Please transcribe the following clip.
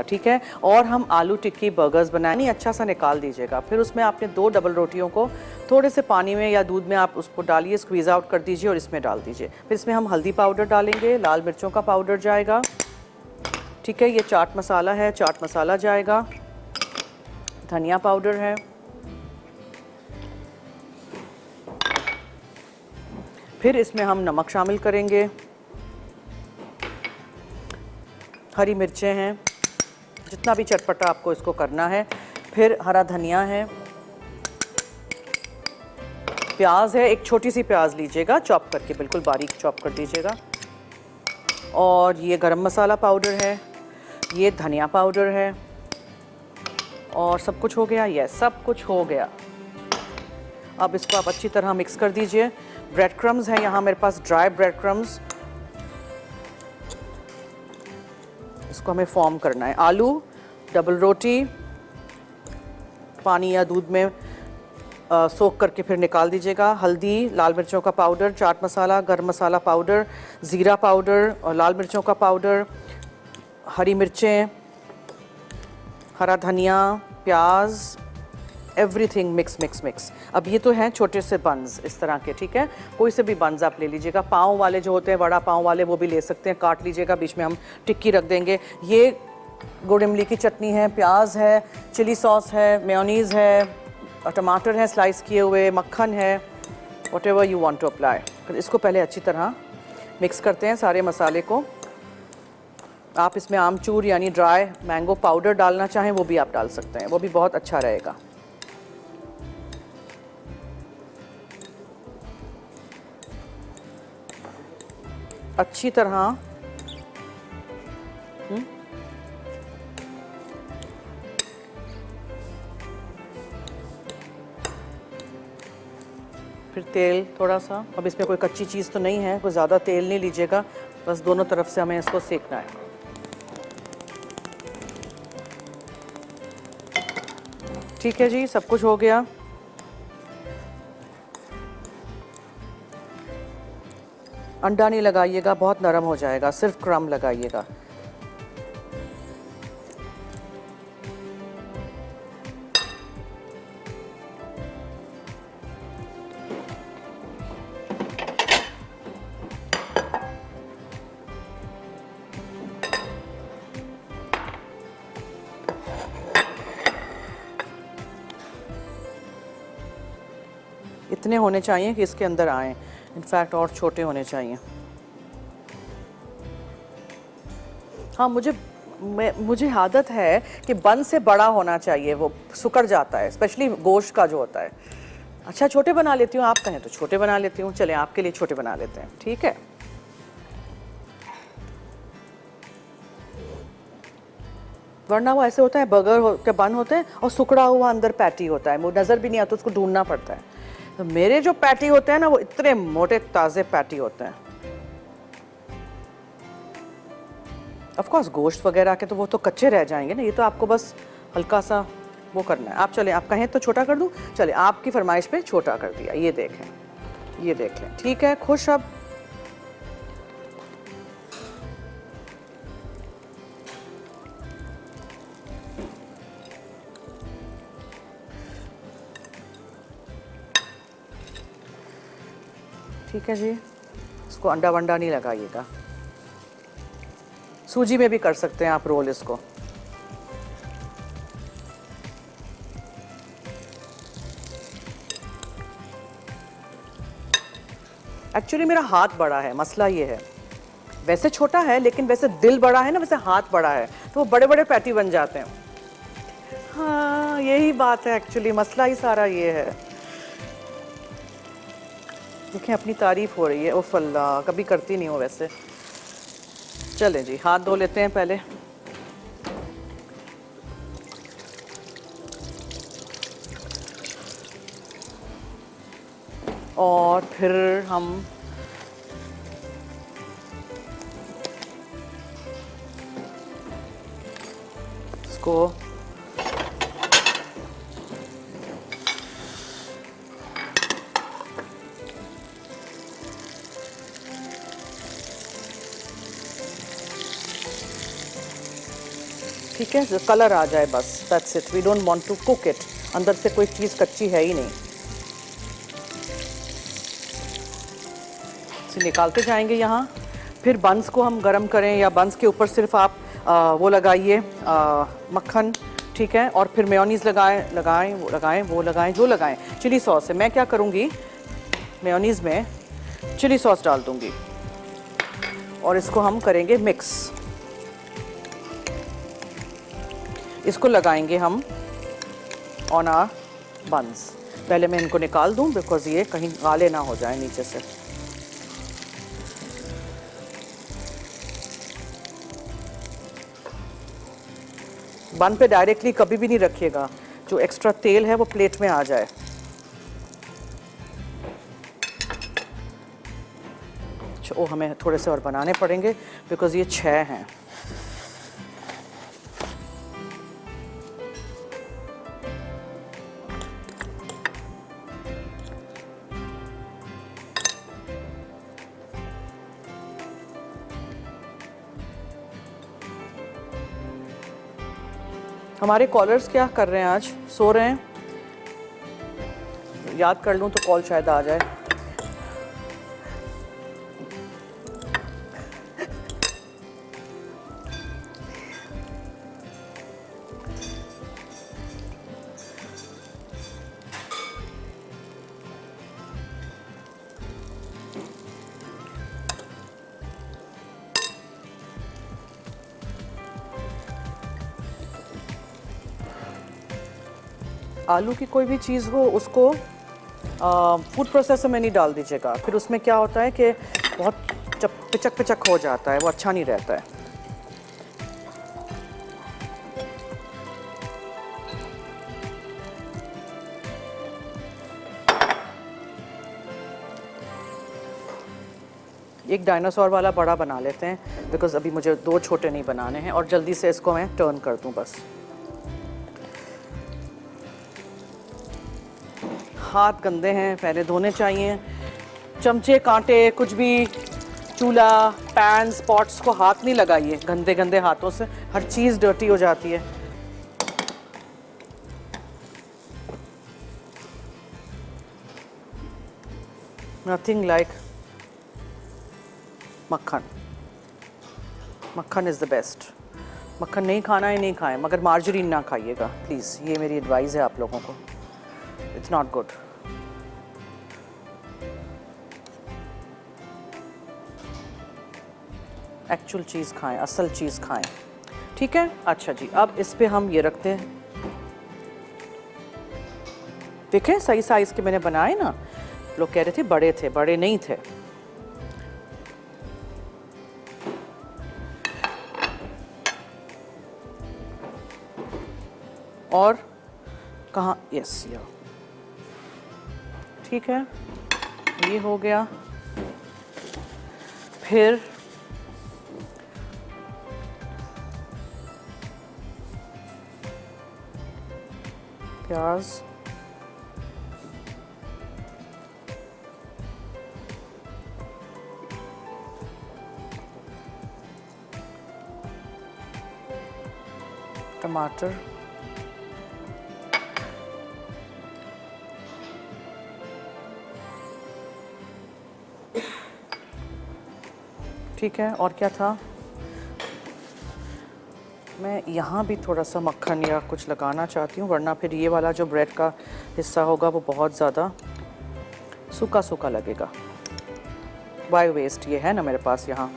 ठीक है। और हम आलू टिक्की बर्गर्स बनाए, अच्छा सा निकाल दीजिएगा। फिर उसमें आपने 2 डबल रोटियों को थोड़े से पानी में या दूध में आप उसको डालिए, स्क्वीज़ आउट कर दीजिए और इसमें डाल दीजिए। फिर इसमें हम हल्दी पाउडर डालेंगे, लाल मिर्चों का पाउडर जाएगा, ठीक है। ये चाट मसाला है, चाट मसाला जाएगा, धनिया पाउडर है, फिर इसमें हम नमक शामिल करेंगे, हरी मिर्चें हैं, जितना भी चटपटा आपको इसको करना है, फिर हरा धनिया है, प्याज है, एक छोटी सी प्याज लीजिएगा, चॉप करके बिल्कुल बारीक चॉप कर दीजिएगा, और ये गरम मसाला पाउडर है, ये धनिया पाउडर है, और सब कुछ हो गया। यस, सब कुछ हो गया। अब इसको आप अच्छी तरह मिक्स कर दीजिए। ब्रेड क्रम्स है यहाँ मेरे पास, ड्राई ब्रेड क्रम्स, इसको हमें फॉर्म करना है। आलू, डबल रोटी पानी या दूध में सोक करके फिर निकाल दीजिएगा। हल्दी, लाल मिर्चों का पाउडर, चाट मसाला, गरम मसाला पाउडर, ज़ीरा पाउडर और लाल मिर्चों का पाउडर, हरी मिर्चें, हरा धनिया, प्याज, एवरीथिंग मिक्स मिक्स मिक्स। अब ये तो हैं छोटे से बन्स इस तरह के, ठीक है। कोई से भी बन्स आप ले लीजिएगा, पाँव वाले जो होते हैं, वड़ा पाँव वाले, वो भी ले सकते हैं, काट लीजिएगा, बीच में हम टिक्की रख देंगे। ये गुड़ इमली की चटनी है, प्याज है, चिली सॉस है, मेयोनीज़ है, टमाटर है स्लाइस किए हुए, मक्खन है, whatever you want to apply. इसको पहले अच्छी तरह मिक्स करते हैं सारे मसाले को। आप इसमें आमचूर यानी ड्राई मैंगो पाउडर डालना चाहें वो भी आप डाल सकते हैं, वो भी बहुत अच्छा रहेगा। अच्छी तरह फिर तेल थोड़ा सा। अब इसमें कोई कच्ची चीज़ तो नहीं है, कोई ज़्यादा तेल नहीं लीजिएगा, बस दोनों तरफ से हमें इसको सेकना है। ठीक है जी, सब कुछ हो गया। अंडा नहीं लगाइएगा, बहुत नरम हो जाएगा, सिर्फ क्रम लगाइएगा। इतने होने चाहिए कि इसके अंदर आए, इनफैक्ट और छोटे होने चाहिए। हाँ, मुझे आदत है कि बन से बड़ा होना चाहिए, वो सुकड़ जाता है, स्पेशली गोश्त का जो होता है। अच्छा, छोटे बना लेती हूँ, आप कहें तो छोटे बना लेती हूँ, चलें आपके लिए छोटे बना लेते हैं, ठीक है। वरना वो ऐसे होता है, बर्गर के बन होते हैं और सुकड़ा हुआ अंदर पैटी होता है, वो नज़र भी नहीं आता, उसको ढूंढना पड़ता है। तो मेरे जो पैटी होते हैं ना, वो इतने मोटे ताज़े पैटी होते हैं। ऑफ कोर्स गोश्त वगैरह के तो वो तो कच्चे रह जाएंगे ना, ये तो आपको बस हल्का सा वो करना है। आप चलें, आप कहें तो छोटा कर दूं, चले आपकी फरमाइश पे छोटा कर दिया। ये देखें, ये देख लें, ठीक है। खुश अब ठीक है जी। इसको अंडा वंडा नहीं लगाइएगा, सूजी में भी कर सकते हैं आप रोल इसको। एक्चुअली मेरा हाथ बड़ा है, मसला ये है। वैसे छोटा है लेकिन वैसे दिल बड़ा है ना, वैसे हाथ बड़ा है, तो वो बड़े बड़े पैटी बन जाते हैं। हाँ, यही बात है एक्चुअली, मसला ही सारा ये है। देखें, अपनी तारीफ हो रही है, उफ़ अल्लाह, कभी करती नहीं हूँ वैसे। चलें जी, हाथ धो लेते हैं पहले। और फिर हम इसको ठीक है, जो कलर आ जाए बस, that's it. We don't want to cook it, अंदर से कोई चीज़ कच्ची है ही नहीं। इसे निकालते जाएंगे यहाँ। फिर बंस को हम गरम करें, या बंस के ऊपर सिर्फ आप वो लगाइए मक्खन, ठीक है, और फिर मेयोनीज़ लगाएं जो लगाएं। चिली सॉस है, मैं क्या करूँगी, मेयोनीज़ में चिली सॉस डाल दूँगी और इसको हम करेंगे मिक्स। इसको लगाएंगे हम ऑन आवर बंस। पहले मैं इनको निकाल दूं बिकॉज ये कहीं गाले ना हो जाए नीचे से। बन पे डायरेक्टली कभी भी नहीं रखिएगा, जो एक्स्ट्रा तेल है वो प्लेट में आ जाए। ओ, हमें थोड़े से और बनाने पड़ेंगे बिकॉज ये 6 हैं। हमारे कॉलर्स क्या कर रहे हैं आज? सो रहे हैं? याद कर लूं तो कॉल शायद आ जाए। आलू की कोई भी चीज़ हो उसको फूड प्रोसेसर में नहीं डाल दीजिएगा, फिर उसमें क्या होता है कि बहुत पिचक हो जाता है, वो अच्छा नहीं रहता है। एक डायनासोर वाला बड़ा बना लेते हैं बिकॉज अभी मुझे 2 छोटे नहीं बनाने हैं, और जल्दी से इसको मैं टर्न कर दूं बस। हाथ गंदे हैं, पहले धोने चाहिए। चमचे, कांटे, कुछ भी, चूल्हा, पैन्स, पॉट्स को हाथ नहीं लगाइए गंदे गंदे हाथों से, हर चीज़ डर्टी हो जाती है। नथिंग लाइक मक्खन। मक्खन इज़ द बेस्ट। मक्खन नहीं खाना है नहीं खाएं, मगर मार्जरीन ना खाइएगा प्लीज़, ये मेरी एडवाइस है आप लोगों को। It's not good. एक्चुअल चीज़ खाएं, असल चीज़ खाएं, ठीक है। अच्छा जी, अब इस पे हम ये रखते हैं। देखें सही साइज़ के मैंने बनाए ना, लोग कह रहे थे बड़े थे, बड़े नहीं थे। और कहाँ, यस या ठीक है, ये हो गया। फिर प्याज, टमाटर, ठीक है। और क्या था, मैं यहाँ भी थोड़ा सा मक्खन या कुछ लगाना चाहती हूँ, वरना फिर ये वाला जो ब्रेड का हिस्सा होगा वो बहुत ज़्यादा सूखा सूखा लगेगा। बाय वेस्ट ये है ना मेरे पास यहाँ।